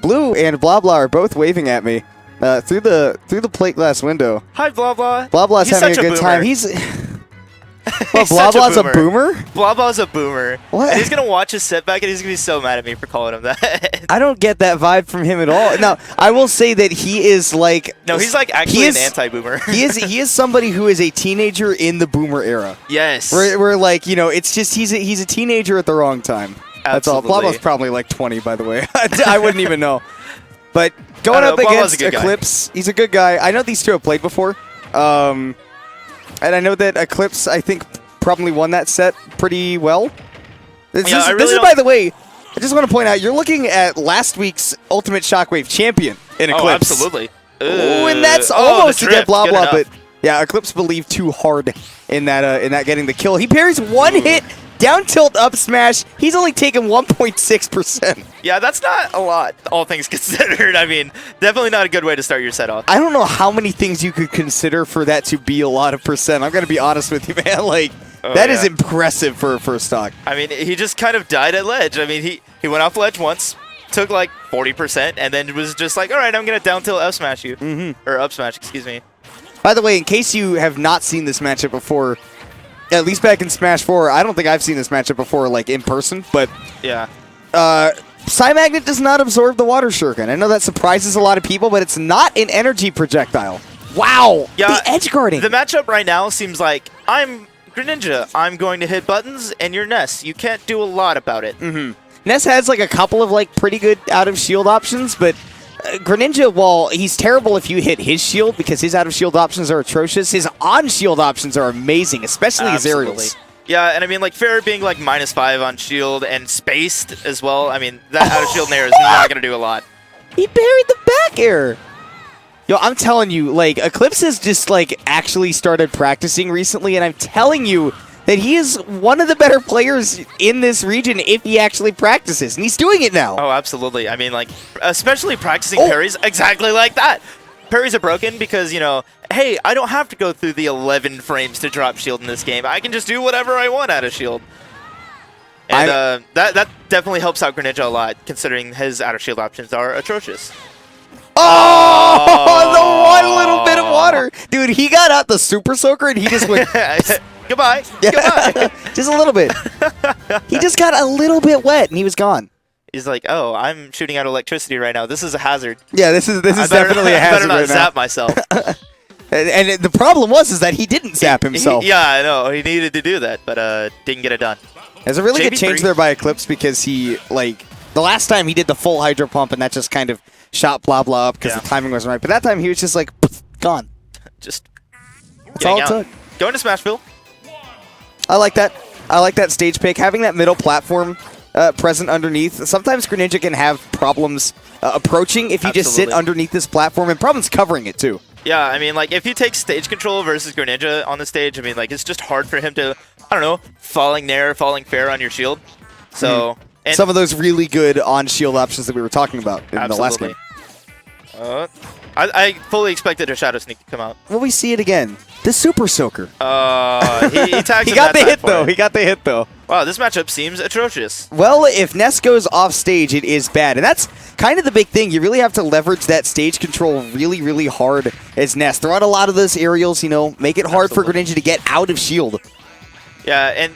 Blue and Blabla are both waving at me through the plate glass window. Hi, Blabla. Blabla's having a good time. He's well, Blabla's a boomer? Blabla's a boomer. What? And he's going to watch his setback, and he's going to be so mad at me for calling him that. I don't get that vibe from him at all. Now, I will say that he is like... No, he's like actually an anti-boomer. he is somebody who is a teenager in the boomer era. Yes. We're like, you know, it's just he's a teenager at the wrong time. That's all. Blabla's probably like 20, by the way. I wouldn't even know. But going up against Eclipse, he's a good guy. I know these two have played before. And I know that Eclipse, I think, probably won that set pretty well. This is, by the way, I just want to point out, you're looking at last week's Ultimate Shockwave champion in Eclipse. Oh, absolutely. Oh, and that's almost to get Blabla, but yeah, Eclipse believed too hard in that getting the kill. He parries one hit, down tilt, up smash. He's only taken 1.6%. Yeah, that's not a lot, all things considered. I mean, definitely not a good way to start your set off. I don't know how many things you could consider for that to be a lot of percent. I'm going to be honest with you, man. Like, that is impressive for first stock. I mean, he just kind of died at ledge. I mean, he went off ledge once, took like 40%, and then was just like, all right, I'm going to down tilt up smash you. Or up smash, excuse me. By the way, in case you have not seen this matchup before, at least back in Smash 4, I don't think I've seen this matchup before, like, in person, but... Yeah. Psy-Magnet does not absorb the Water Shuriken. I know that surprises a lot of people, but it's not an energy projectile. Wow! Yeah, the edge guarding! The matchup right now seems like, I'm Greninja, I'm going to hit buttons, and you're Ness. You can't do a lot about it. Ness has, like, a couple of, like, pretty good out-of-shield options, but... Greninja, while he's terrible if you hit his shield because his out-of-shield options are atrocious, his on-shield options are amazing, especially his aerials. Yeah, and I mean, like, Fair being, like, -5 on shield and spaced as well, I mean, that out-of-shield nair is not going to do a lot. He buried the back air! Yo, I'm telling you, like, Eclipse has just, like, actually started practicing recently, and I'm telling you that he is one of the better players in this region if he actually practices, and he's doing it now. Oh, absolutely. I mean, like, especially practicing parries exactly like that. Parries are broken because, you know, hey, I don't have to go through the 11 frames to drop shield in this game. I can just do whatever I want out of shield. And that definitely helps out Greninja a lot, considering his out of shield options are atrocious. Oh, the one little bit of water. Dude, he got out the Super Soaker and he just went... Goodbye. Yeah. Goodbye. Just a little bit. He just got a little bit wet and he was gone. He's like, oh, I'm shooting out electricity right now. This is a hazard. Yeah, this is definitely a hazard. I better not right zap now. myself. and the problem is that he didn't zap himself. Yeah, I know. He needed to do that, but didn't get it done. There's a really good change there by Eclipse because he, like, the last time he did the full Hydro Pump and that just kind of shot Blabla up because the timing wasn't right. But that time he was just like, gone. Just that's all it took. Going to Smashville. I like that. I like that stage pick. Having that middle platform present underneath. Sometimes Greninja can have problems approaching if you just sit underneath this platform and problems covering it too. Yeah, I mean, like, if you take stage control versus Greninja on the stage, I mean, like, it's just hard for him to, I don't know, falling nair, falling fair on your shield. So, and some of those really good on-shield options that we were talking about in the last game. I fully expected a Shadow Sneak to come out. Will we see it again? The Super Soaker. He tags He got the hit, though. He got the hit, though. Wow, this matchup seems atrocious. Well, if Ness goes off stage, it is bad. And that's kind of the big thing. You really have to leverage that stage control really, really hard as Ness. Throw out a lot of those aerials, you know, make it hard for Greninja to get out of shield. Yeah, and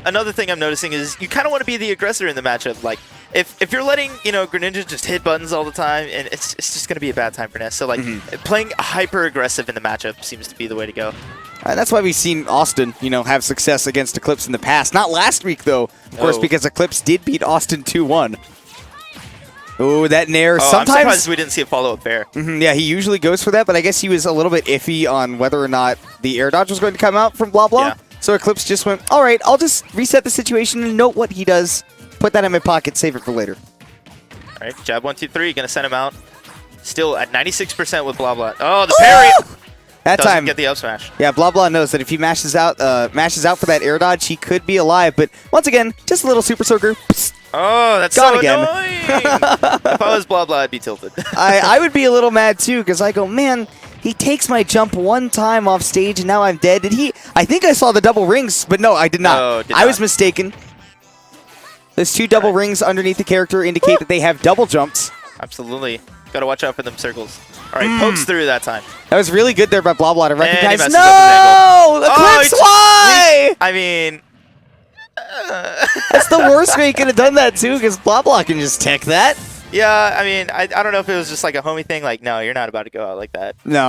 another thing I'm noticing is you kind of want to be the aggressor in the matchup. Like, if you're letting, you know, Greninja just hit buttons all the time, and it's just going to be a bad time for Ness. So, like, playing hyper-aggressive in the matchup seems to be the way to go. That's why we've seen Austin, you know, have success against Eclipse in the past. Not last week, though, of course, because Eclipse did beat Austin 2-1. Oh, that nair. Sometimes I'm surprised we didn't see a follow-up there. Yeah, he usually goes for that, but I guess he was a little bit iffy on whether or not the air dodge was going to come out from Blabla. Yeah. So Eclipse just went, all right, I'll just reset the situation and note what he does. Put that in my pocket, save it for later. All right, jab 1, 2, 3, gonna send him out. Still at 96% with Blabla. Oh, the parry! That doesn't time get the up smash. Yeah, Blabla knows that if he mashes out for that air dodge, he could be alive. But once again, just a little Super Soaker. Psst, oh, that's gone so again. Annoying! If I was Blabla, I'd be tilted. I would be a little mad too, because I go, man, he takes my jump one time off stage and now I'm dead. Did he? I think I saw the double rings, but no, I did not. No, I was mistaken. Those two double rings underneath the character indicate that they have double jumps. Absolutely. Got to watch out for them circles. All right, pokes through that time. That was really good there by Blabla to recognize. And he No! Eclipse, why? I mean... That's the worst way you could have done that, too, because Blabla can just tech that. Yeah, I mean, I don't know if it was just like a homie thing. Like, no, you're not about to go out like that. No.